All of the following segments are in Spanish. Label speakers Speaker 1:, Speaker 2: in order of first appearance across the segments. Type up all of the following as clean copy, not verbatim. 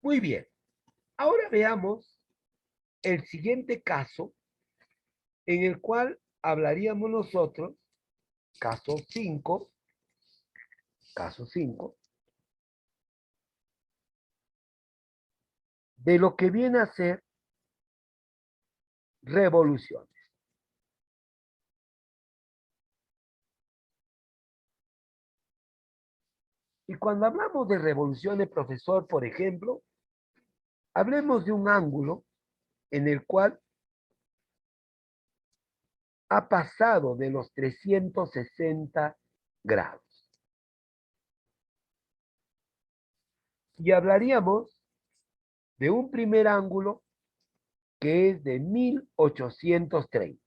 Speaker 1: Muy bien. Ahora veamos el siguiente caso en el cual hablaríamos nosotros, caso 5, caso 5, de lo que viene a ser revoluciones. Y cuando hablamos de revoluciones, profesor, por ejemplo, hablemos de un ángulo en el cual ha pasado de los 360 grados. Y hablaríamos de un primer ángulo que es de 1830.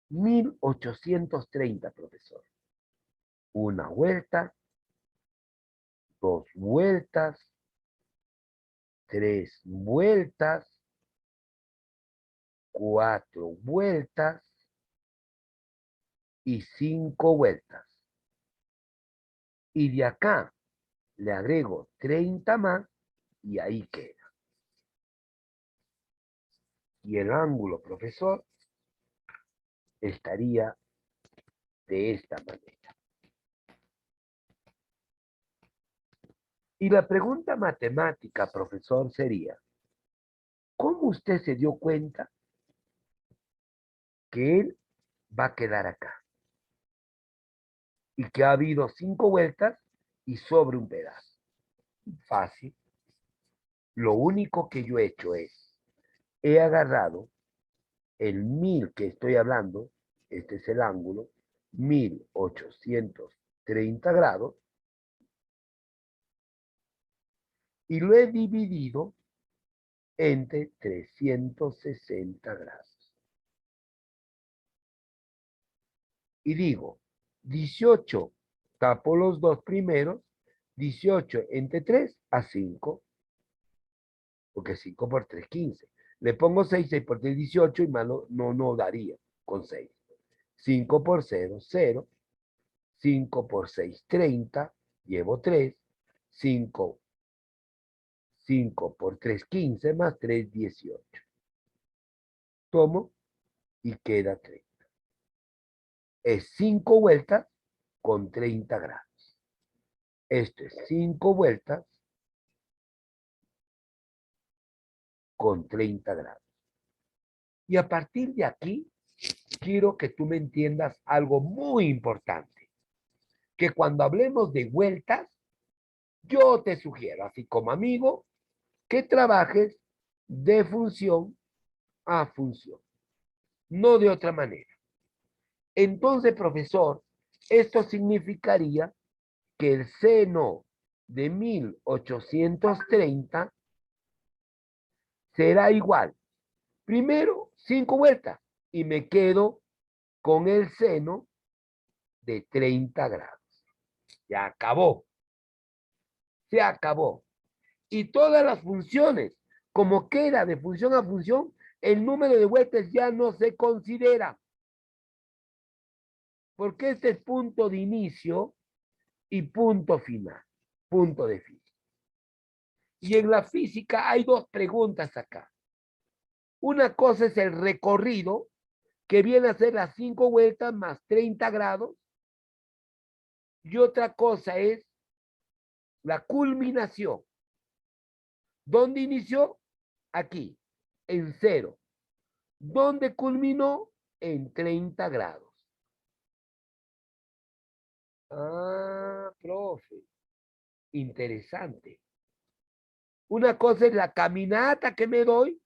Speaker 1: 1830, profesor. Una vuelta, dos vueltas, tres vueltas, cuatro vueltas y cinco vueltas. Y de acá le agrego 30 más y ahí queda. Y el ángulo, profesor, estaría de esta manera. Y la pregunta matemática, profesor, sería, ¿cómo usted se dio cuenta que él va a quedar acá? Y que ha habido cinco vueltas y sobre un pedazo. Fácil. Lo único que yo he hecho es, he agarrado el 1000 que estoy hablando, este es el ángulo, 1830 grados, y lo he dividido entre 360 grados. Y digo, 18 tapo los dos primeros, 18 entre 3 a 5, porque 5 por 3, 15. Le pongo 6, 6 por 3, 18 y malo no daría con 6. 5 por 0, 0. 5 por 6, 30. Llevo 3. 5, 5 por 3, 15, más 3, 18. Tomo y queda 30. Es 5 vueltas con 30 grados. Esto es 5 vueltas con 30 grados. Y a partir de aquí, quiero que tú me entiendas algo muy importante. Que cuando hablemos de vueltas, yo te sugiero, así como amigo, que trabajes de función a función, no de otra manera. Entonces, profesor, esto significaría que el seno de 1830 será igual. Primero, 5 vueltas y me quedo con el seno de 30 grados. Ya acabó. Se acabó. Y todas las funciones, como queda de función a función, el número de vueltas ya no se considera. Porque este es punto de inicio y punto final, punto de física. Y en la física hay dos preguntas acá. Una cosa es el recorrido, que viene a ser las 5 vueltas más 30 grados. Y otra cosa es la culminación. ¿Dónde inició? Aquí, en 0. ¿Dónde culminó? En 30 grados. Ah, profe, interesante. Una cosa es la caminata que me doy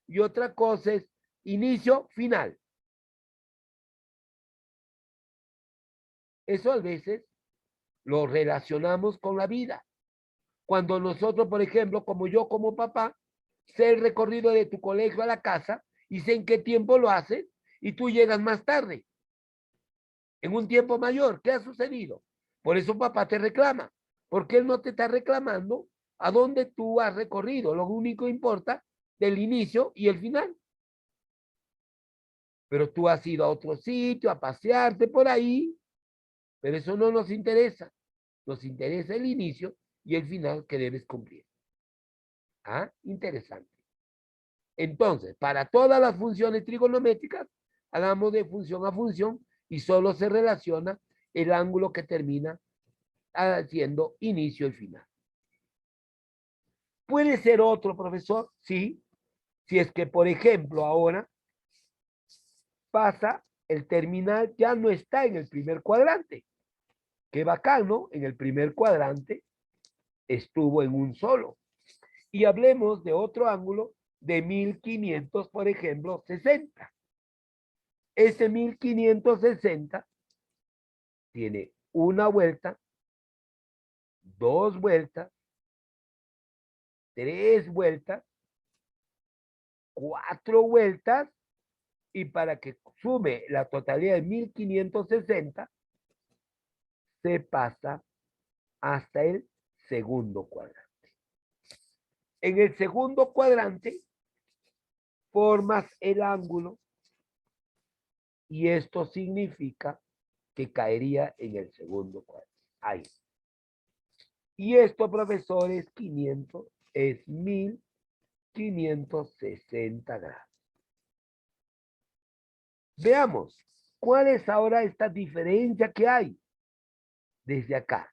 Speaker 1: y otra cosa es inicio, final. Eso a veces lo relacionamos con la vida. Cuando nosotros, por ejemplo, como yo como papá, sé el recorrido de tu colegio a la casa y sé en qué tiempo lo haces y tú llegas más tarde, en un tiempo mayor. ¿Qué ha sucedido? Por eso papá te reclama, porque él no te está reclamando a dónde tú has recorrido. Lo único que importa del inicio y el final. Pero tú has ido a otro sitio, a pasearte por ahí, pero eso no nos interesa. Nos interesa el inicio y el final que debes cumplir. Ah, interesante. Entonces, para todas las funciones trigonométricas, hagamos de función a función y solo se relaciona el ángulo que termina haciendo inicio y final. ¿Puede ser otro, profesor? Sí. Si es que, por ejemplo, ahora pasa, el terminal ya no está en el primer cuadrante. Qué bacán, ¿no? En el primer cuadrante estuvo en un solo. Y hablemos de otro ángulo de 1500, por ejemplo, 60. Ese 1560 tiene una vuelta, dos vueltas, tres vueltas, cuatro vueltas, y para que sume la totalidad de 1560, se pasa hasta el segundo cuadrante. En el segundo cuadrante formas el ángulo y esto significa que caería en el segundo cuadrante. Ahí. Y esto, profesor, es 500, es 1560 grados. Veamos, ¿cuál es ahora esta diferencia que hay? Desde acá.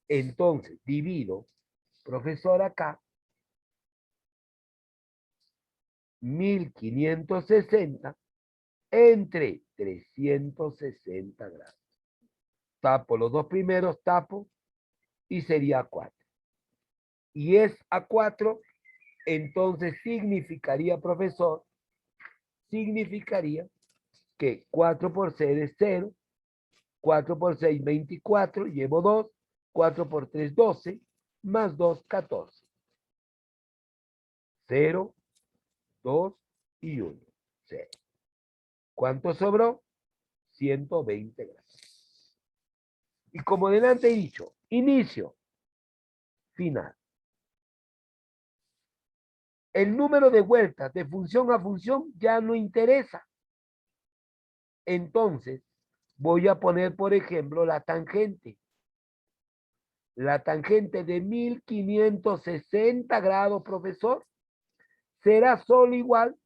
Speaker 1: Entonces, divido, profesor, acá, 1560 entre 360 grados. Tapo los dos primeros, tapo, y sería 4. Y es a 4, entonces significaría, profesor, significaría que 4 por 6 es 0, 4 por 6, 24, llevo 2, 4 por 3, 12, más 2, 14. 0, 2 y 1. 0. ¿Cuánto sobró? 120 grados. Y como delante he dicho, inicio, final. El número de vueltas de función a función ya no interesa. Entonces, voy a poner, por ejemplo, la tangente. La tangente de 1560 grados, profesor, será solo igual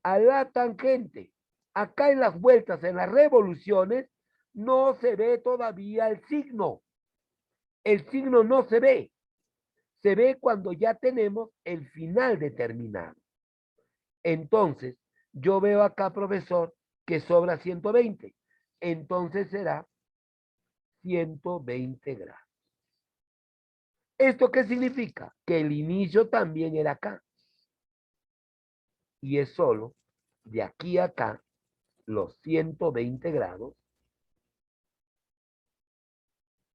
Speaker 1: a la tangente. Acá en las vueltas, en las revoluciones, no se ve todavía el signo. El signo no se ve. Se ve cuando ya tenemos el final determinado. Entonces, yo veo acá, profesor, que sobra 120. Entonces será 120 grados. ¿Esto qué significa? Que el inicio también era acá. Y es solo de aquí a acá los 120 grados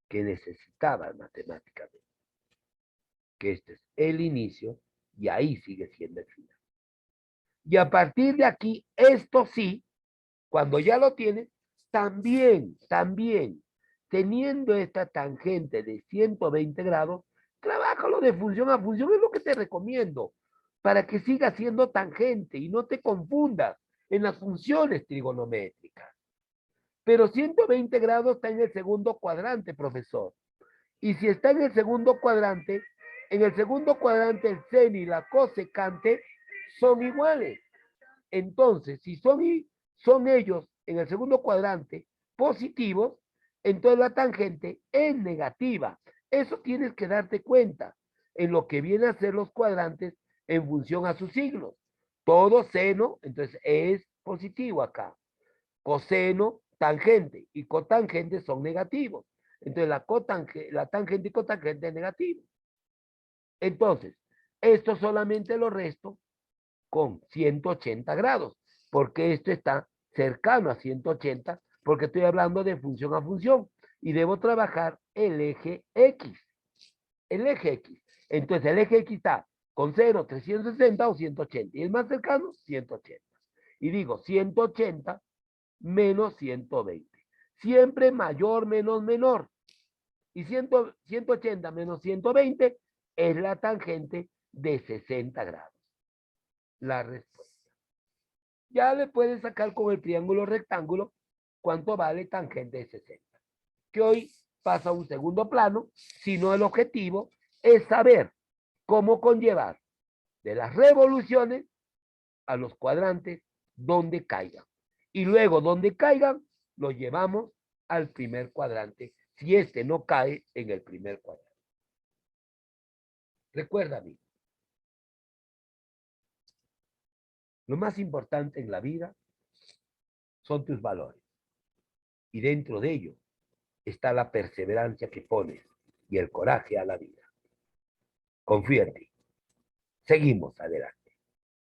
Speaker 1: que necesitaba matemáticamente. Que este es el inicio y ahí sigue siendo el final. Y a partir de aquí, esto sí, cuando ya lo tienes, también, teniendo esta tangente de 120 grados, trabájalo de función a función, es lo que te recomiendo, para que siga siendo tangente y no te confundas en las funciones trigonométricas. Pero 120 grados está en el segundo cuadrante, profesor. Y si está en el segundo cuadrante el seno y la cosecante son iguales. Entonces, si son ellos en el segundo cuadrante positivos, entonces la tangente es negativa. Eso tienes que darte cuenta en lo que vienen a ser los cuadrantes en función a sus signos. Todo seno, entonces es positivo acá. Coseno, tangente y cotangente son negativos. Entonces la tangente y cotangente es negativo. Entonces, esto solamente lo resto con 180 grados, porque esto está cercano a 180, porque estoy hablando de función a función, y debo trabajar el eje X. El eje X. Entonces, el eje X está con 0, 360 o 180, y el más cercano, 180. Y digo 180 menos 120. Siempre mayor menos menor. Y 180 menos 120 es la tangente de 60 grados. La respuesta. Ya le puedes sacar con el triángulo rectángulo cuánto vale tangente de 60. Que hoy pasa a un segundo plano, sino el objetivo es saber cómo conllevar de las revoluciones a los cuadrantes donde caigan. Y luego donde caigan, los llevamos al primer cuadrante, si este no cae en el primer cuadrante. Recuerda, amigo, lo más importante en la vida son tus valores. Y dentro de ello está la perseverancia que pones y el coraje a la vida. Confía en ti. Seguimos adelante.